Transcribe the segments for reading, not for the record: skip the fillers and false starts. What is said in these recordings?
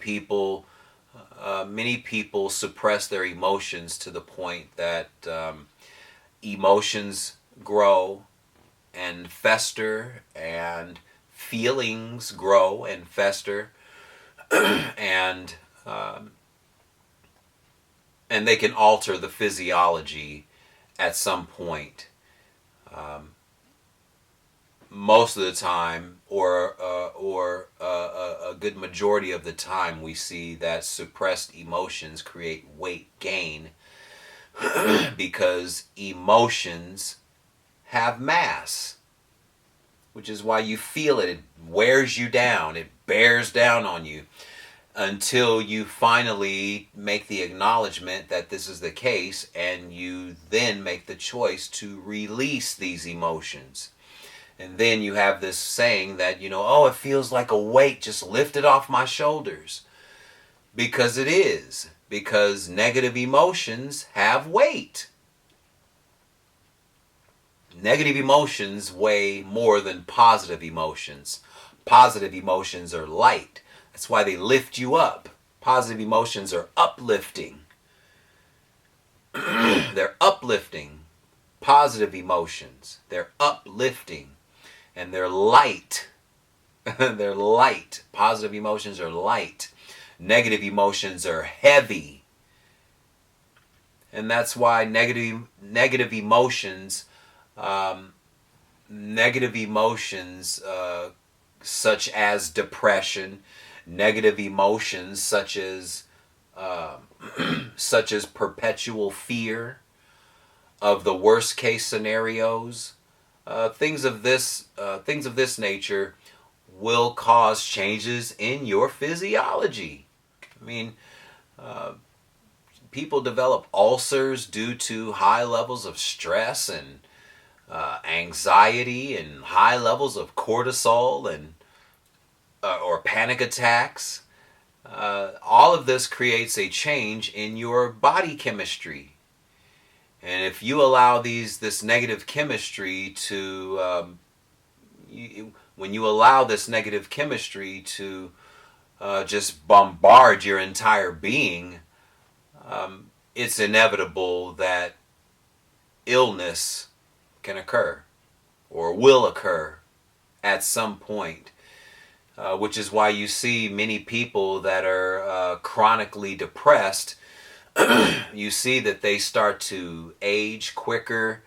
people suppress their emotions to the point that emotions grow and fester, and feelings grow and fester, and um, and they can alter the physiology at some point. Um, Most of the time, or a good majority of the time, we see that suppressed emotions create weight gain because emotions have mass, which is why you feel it. It wears you down. It bears down on you until you finally make the acknowledgement that this is the case, and you then make the choice to release these emotions. And then you have this saying that, oh, it feels like a weight just lifted off my shoulders. Because it is. Because negative emotions have weight. Negative emotions weigh more than positive emotions. Positive emotions are light. That's why they lift you up. Positive emotions are uplifting. They're uplifting. Positive emotions. They're uplifting. And they're light. They're light. Positive emotions are light. Negative emotions are heavy. And that's why negative emotions, such as depression, negative emotions such as perpetual fear of the worst case scenarios, things of this nature will cause changes in your physiology. I mean, people develop ulcers due to high levels of stress and anxiety and high levels of cortisol and or panic attacks. All of this creates a change in your body chemistry. And if you allow this negative chemistry to, when you allow this negative chemistry to just bombard your entire being, it's inevitable that illness can occur or will occur at some point. Which is why you see many people that are chronically depressed. You see that they start to age quicker.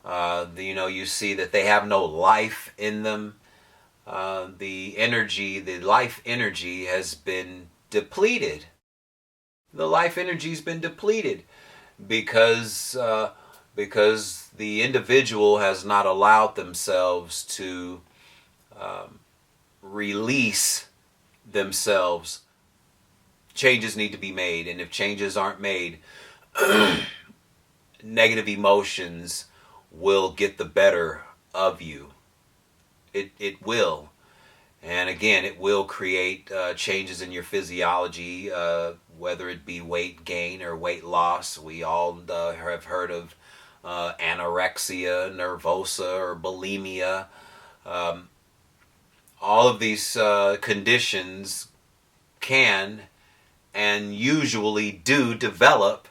You see that they have no life in them. The life energy has been depleted. The life energy's been depleted because the individual has not allowed themselves to release themselves. Changes need to be made, and if changes aren't made, negative emotions will get the better of you. It will. And again, it will create changes in your physiology, whether it be weight gain or weight loss. We all have heard of anorexia nervosa or bulimia. All of these conditions can and usually do develop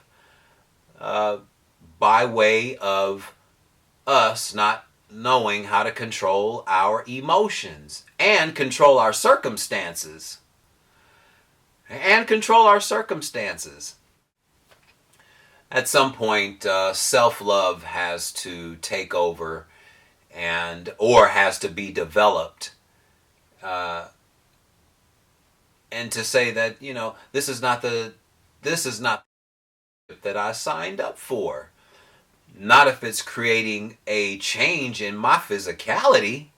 by way of us not knowing how to control our emotions and control our circumstances. At some point, self-love has to take over or has to be developed. And to say that, this is not that I signed up for. Not if it's creating a change in my physicality,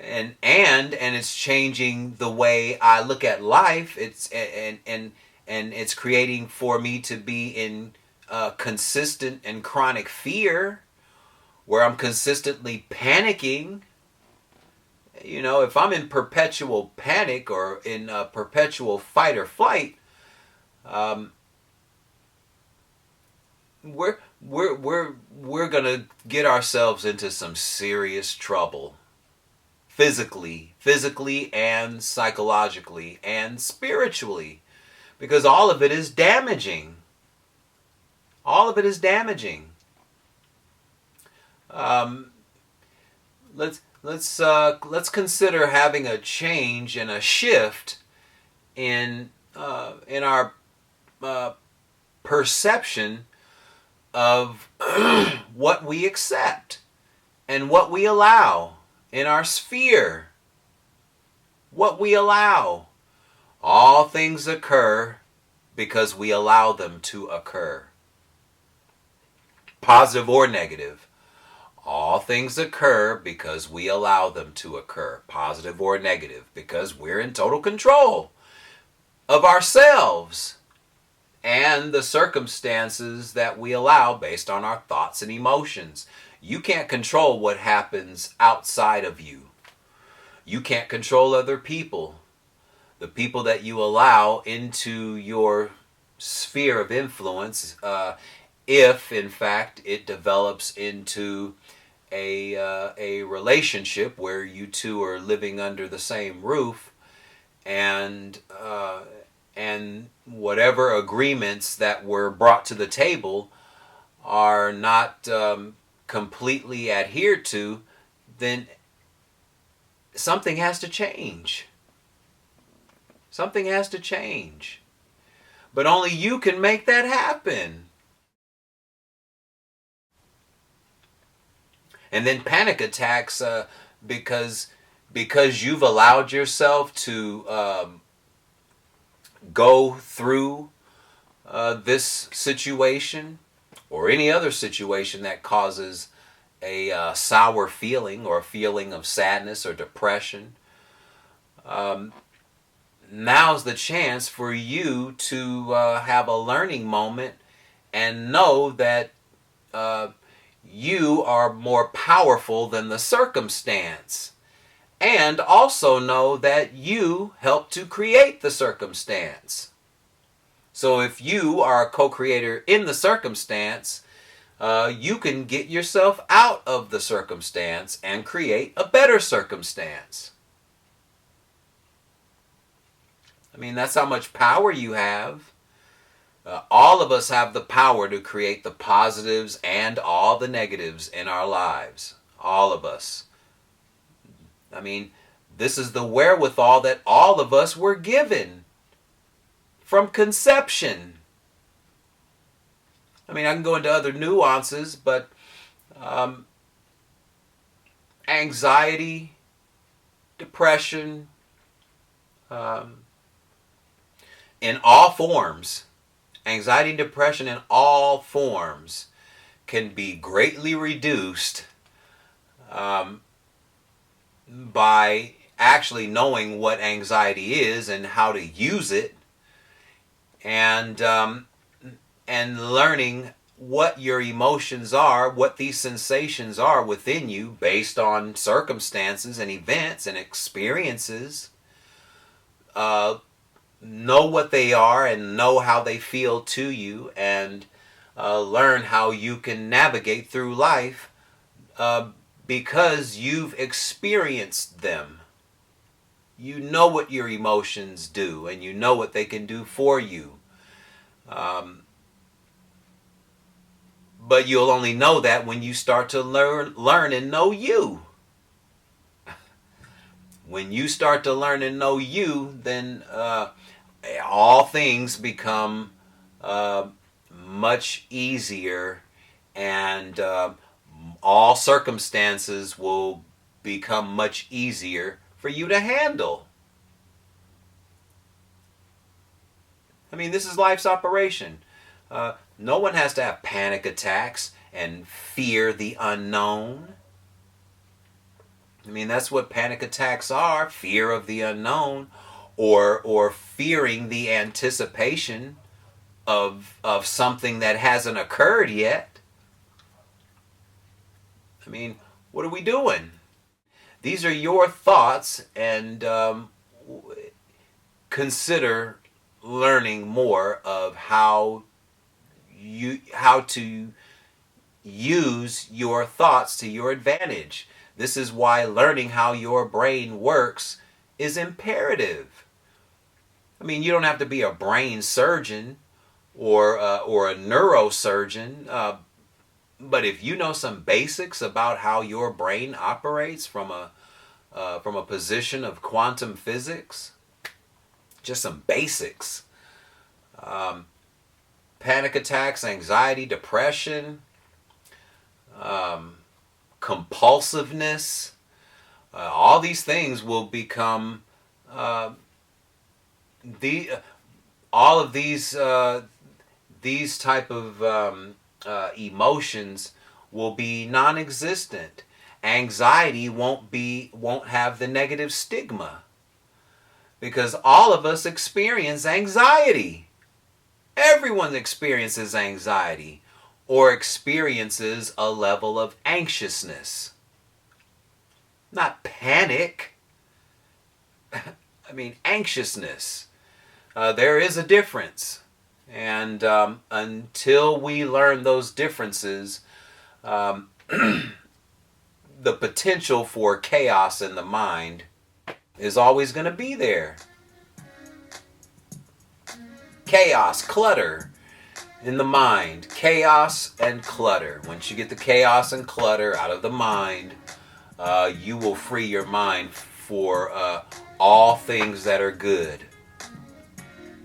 and it's changing the way I look at life. And it's creating for me to be in consistent and chronic fear, where I'm consistently panicking. If I'm in perpetual panic or in perpetual fight or flight, we're gonna get ourselves into some serious trouble physically and psychologically and spiritually, because all of it is damaging. All of it is damaging. Let's consider having a change and a shift in our perception of what we accept and what we allow in our sphere. What we allow. All things occur because we allow them to occur. Positive or negative. All things occur because we allow them to occur. Positive or negative. Because we're in total control of ourselves and the circumstances that we allow based on our thoughts and emotions. You can't control what happens outside of you. You can't control other people. The people that you allow into your sphere of influence, if in fact it develops into a relationship where you two are living under the same roof, and whatever agreements that were brought to the table are not completely adhered to, then something has to change. Something has to change. But only you can make that happen. And then panic attacks because you've allowed yourself to go through this situation or any other situation that causes a sour feeling or a feeling of sadness or depression. Now's the chance for you to have a learning moment and know that you are more powerful than the circumstance. And also know that you help to create the circumstance. So if you are a co-creator in the circumstance, you can get yourself out of the circumstance and create a better circumstance. I mean, that's how much power you have. All of us have the power to create the positives and all the negatives in our lives. All of us. I mean, this is the wherewithal that all of us were given from conception. I mean, I can go into other nuances, but anxiety, depression, in all forms, anxiety and depression in all forms can be greatly reduced by actually knowing what anxiety is and how to use it, and learning what your emotions are, what these sensations are within you based on circumstances and events and experiences. Know what they are and know how they feel to you, and learn how you can navigate through life because you've experienced them. You know what your emotions do, and you know what they can do for you. But you'll only know that when you start to learn and know you. When you start to learn and know you, then all things become much easier, and all circumstances will become much easier for you to handle. I mean, this is life's operation. No one has to have panic attacks and fear the unknown. I mean, that's what panic attacks are, fear of the unknown, or fearing the anticipation of something that hasn't occurred yet. I mean, what are we doing? These are your thoughts, and consider learning more of how to use your thoughts to your advantage. This is why learning how your brain works is imperative. I mean, you don't have to be a brain surgeon or a neurosurgeon, but if you know some basics about how your brain operates from a position of quantum physics, just some basics. Panic attacks, anxiety, depression, compulsiveness, all these things will become the all of these type of emotions will be non-existent. Anxiety won't have the negative stigma because all of us experience anxiety. Everyone experiences anxiety or experiences a level of anxiousness. Not panic. I mean anxiousness. There is a difference. And until we learn those differences, the potential for chaos in the mind is always going to be there. Chaos, clutter in the mind. Chaos and clutter. Once you get the chaos and clutter out of the mind, you will free your mind for all things that are good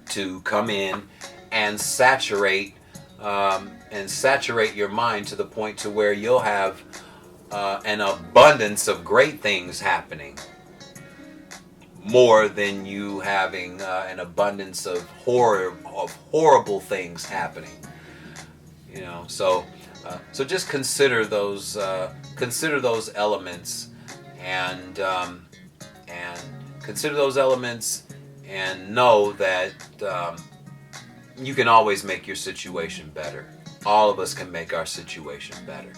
to come in and saturate your mind to the point to where you'll have an abundance of great things happening, more than you having an abundance of horrible things happening. You know, so just consider those elements, and consider those elements, and know that you can always make your situation better. All of us can make our situation better.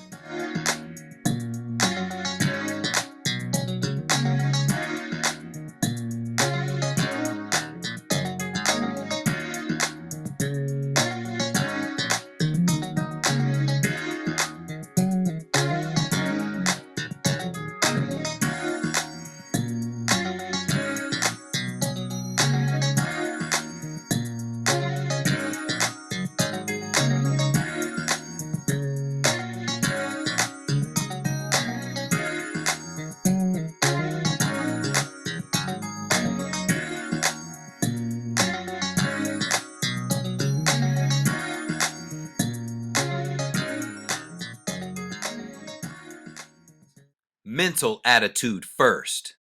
Mental attitude first.